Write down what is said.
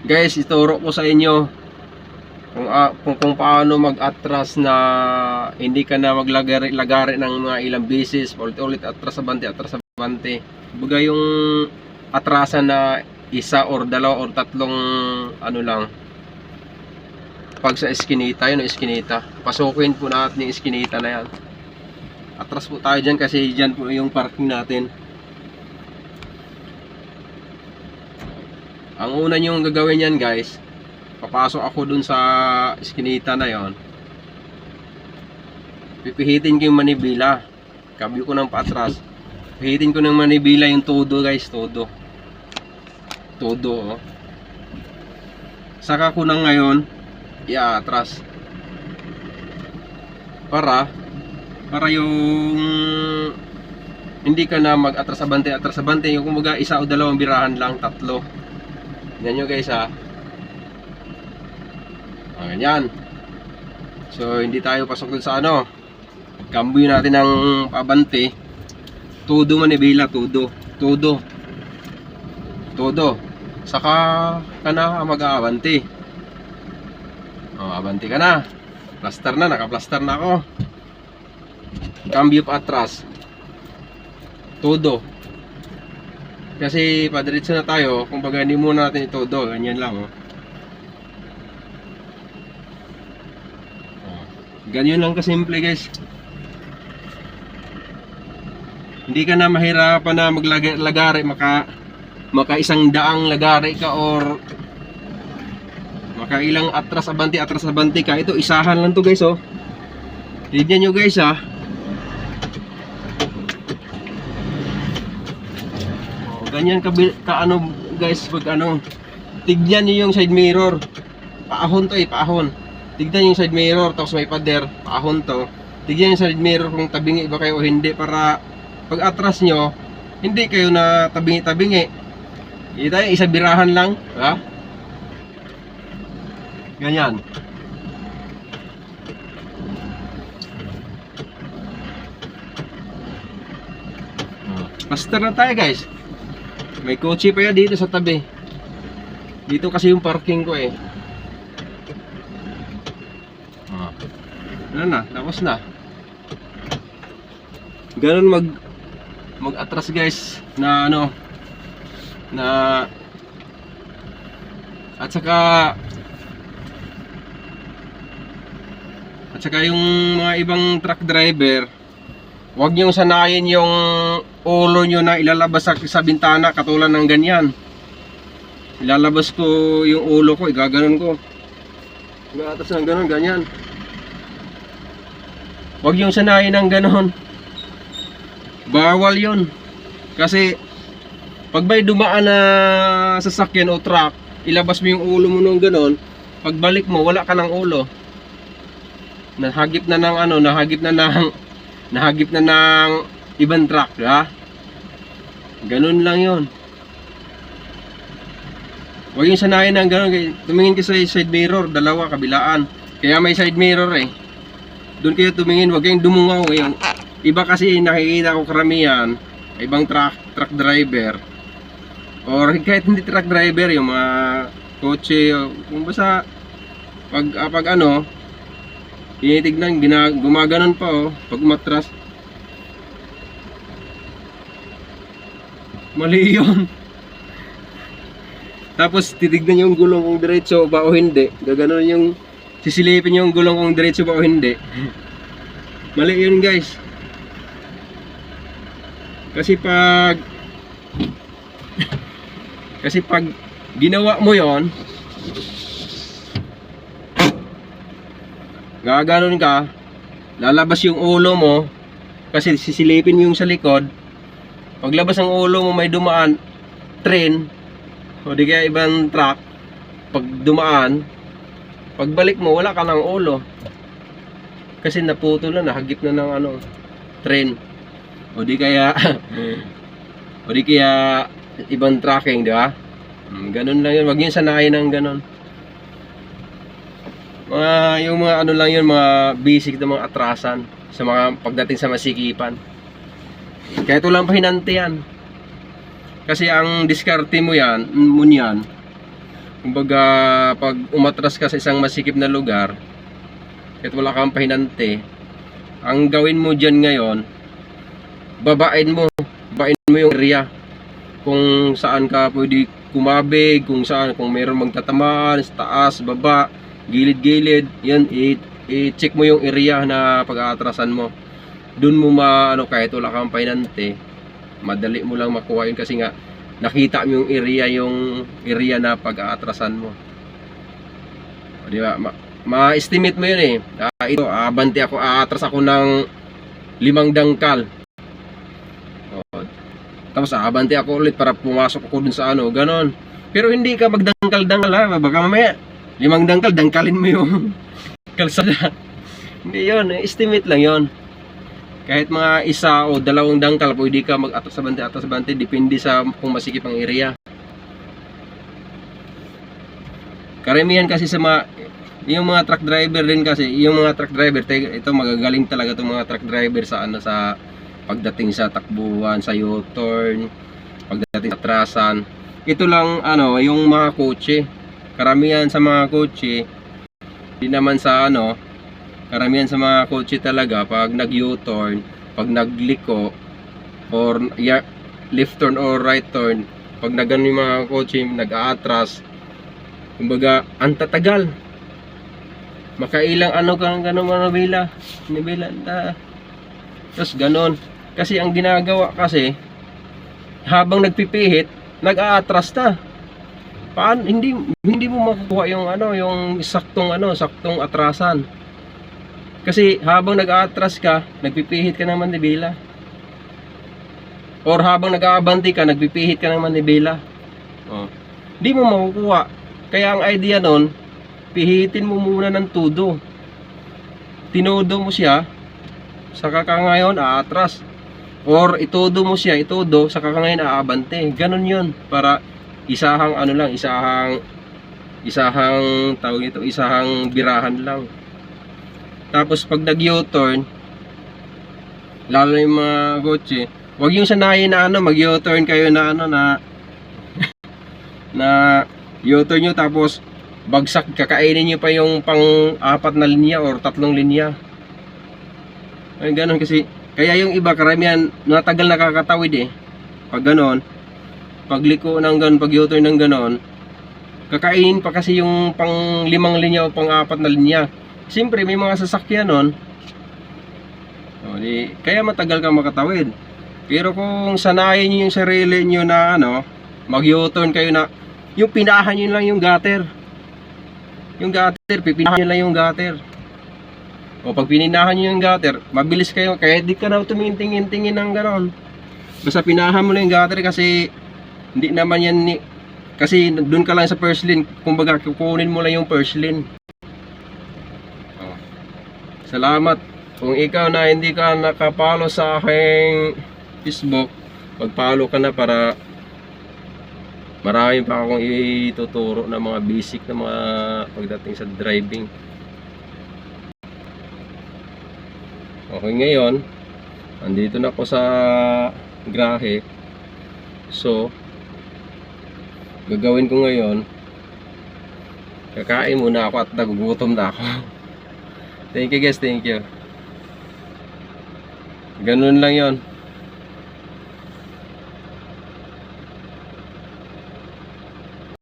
Guys, ituro ko sa inyo kung paano mag-atras na hindi ka na maglagari ng mga ilang beses, ulit-ulit atras abante. Baga yung atrasan na isa or dalawa or tatlong ano lang. Pag sa eskinita, yun ang eskinita. Pasukin po natin yung eskinita na yan. Atras po tayo dyan kasi dyan po yung parking natin. Ang una nyong gagawin yan guys, papasok ako dun sa eskinita na yon. Pipihitin ko yung manibila. Kabyo ko ng paatras. Pihitin ko ng manibila yung todo guys, todo. Todo oh. Saka ko na ngayon i-atras. Para yung hindi ka na mag-atras abante. Yung kumbaga isa o dalawang birahan lang, tatlo. Yan nyo guys ha. Ganyan. So hindi tayo pasok dun sa ano. Kambuyo natin ng pabante. Todo manibela, todo. Saka ka na mag-aabante. Abante ka na. Plaster na, naka-plaster na ako. Cambio pa atras. Todo. Kasi padiretso na tayo, kumbaga hindi muna natin itodo, ganyan lang oh. Ganyan lang kasimple guys. Hindi ka na mahirapan na maglagari, maka isang daang lagari ka or maka ilang atras abante ka. Ito isahan lang to guys oh. Tignan nyo guys ha. Ganyan ka ano guys, pag ano, tignan niyo yung side mirror. Paahon to paahon. Tignan yung side mirror, tapos may pader, paahon to. Tignan yung side mirror kung tabingi ba kayo o hindi, para pag atras nyo, hindi kayo na tabingi. Ito isa birahan lang, ha? Ganyan. Basta na tayo guys. May kotse pa yan dito sa tabi. Dito kasi yung parking ko eh. Ano na, tapos na. Ganun mag-atras guys na ano na at saka yung mga ibang truck driver, huwag niyong sanayin yung ulo nyo na ilalabas sa bintana katulad ng ganyan. Ilalabas ko yung ulo ko, igaganon ko. Igatas ng ganon, ganyan. Huwag yung sanayin ng ganon. Bawal yun. Kasi pag may dumaan na sasakyan o truck, ilabas mo yung ulo mo ng ganon, pagbalik mo wala ka ng ulo. Nahagip na ng ano, nahagip na ng ibang truck, ha? Ganun lang yun. Huwag yung sanayin ng ganun. Tumingin ka sa side mirror, dalawa, kabilaan. Kaya may side mirror eh. Doon kayo tumingin, huwag kayong dumungaw. Yung iba kasi nakikita ko karamihan, ibang truck driver. Or kahit hindi truck driver, yung mga kotse, kung basta pag ano, tinitignan, gumaganon pa oh, pag umatras. Mali yun. Tapos titignan yung gulong kung diretso ba o hindi. Gaganon yung sisilipin yung gulong kung diretso ba o hindi. Mali yun guys. Kasi pag ginawa mo yon, gaganon ka, lalabas yung ulo mo kasi sisilipin mo yung sa likod. Paglabas ng ulo mo may dumaan train o di kaya ibang truck, pag dumaan, pagbalik mo wala ka ng ulo kasi naputol na, nahagip na ng ano, train o di kaya ibang tracking, di ba? Ganun lang yun, wag yun sanayin ng ganun. Yung mga ano lang yun, mga basic na mga atrasan sa mga pagdating sa masikipan. Kaya ito lang pahinante yan. Kasi ang diskarte mo yan, Kumbaga, pag umatras ka sa isang masikip na lugar, kahit wala kang pahinante, ang gawin mo dyan ngayon, babain mo yung area. Kung saan ka pwede kumabig, kung saan, kung mayroong magtatamaan, sa taas, baba, gilid-gilid, yan, i-check mo yung area na pag-aatrasan mo. Doon mo kahit wala kang pahinante, madali mo lang makuha yun kasi nga, nakita mo yung area na pag-aatrasan mo. O, di ba? Ma-estimate mo yun eh. Ito, aatras ako ng 5 dangkal. O, tapos abante ako ulit para pumasok ako dun sa ganon. Pero hindi ka magdangkal-dangkal ha. Baka mamaya, 5 dangkal, dangkalin mo yung kalsada. Hindi yun, estimate lang yun. Kahit mga 1 o 2 dangkal, pwede ka mag-atras sa bante, depende sa kung masikip ang area. Karamihan kasi sa yung mga truck driver din kasi, yung mga truck driver, ito magagaling talaga itong mga truck driver sa sa pagdating sa takbuhan, sa U-turn, pagdating sa atrasan. Ito lang yung mga kotse. Karamihan sa mga kotse, hindi naman sa karamihan sa mga kotse talaga pag nag-U-turn, pag nagliko or left turn or right turn, pag nagano yung mga kotse nag-aatras, kumbaga ang tatagal. Makailang kang nibila. Tapos ganon. Kasi ang ginagawa kasi habang nagpipihit, nag-aatras na. Paano hindi mo makukuha yung yung saktong atrasan. Kasi habang nag-aatras ka, nagpipihit ka ng manibela. Or habang nag-aabanti ka, nagpipihit ka ng manibela. Oh. Hindi mo makukuha. Kaya ang idea nun, pihitin mo muna ng todo. Tinodo mo siya, saka ka ngayon aatras. Or itodo mo siya, saka ka ngayon aabante. Ganon yun. Para isahang tawag ito, isahang birahan lang. Tapos pag nag-U-turn, lalo yung mga kotse, wag yung sanayin na mag-U-turn kayo na na U-turn nyo tapos bagsak, kakainin nyo pa yung pang-4 na linya or 3 linya. Ay ganon kasi, kaya yung iba karamihan natagal nakakatawid eh. Pag ganon, pagliko ng ganon, pag U-turn ng ganon, kakainin pa kasi yung pang 5 linya o pang 4 na linya. Siyempre may mga sasakyan nun, kaya matagal ka makatawid. Pero kung sanayin nyo yung sarili nyo na mag U-turn kayo na yung pinahan nyo lang yung gutter. Yung gutter, pipinahan nyo lang yung gutter. O pag pininahan nyo yung gutter, mabilis kayo, kaya di ka na tumingin-tingin ng ganon. Basta pinahan mo lang yung gutter kasi hindi naman yan kasi doon ka lang sa first lane, kumbaga kukunin mo lang yung first lane. O, salamat. Kung ikaw na hindi ka nakapalo sa aking Facebook, mag-follow ka na para marami pa akong ituturo na mga basic na mga pagdating sa driving. Okay, ngayon andito na ako sa grahe. So gagawin ko ngayon, kakain muna ako at nagugutom na ako. Thank you guys, thank you. Ganun lang yon.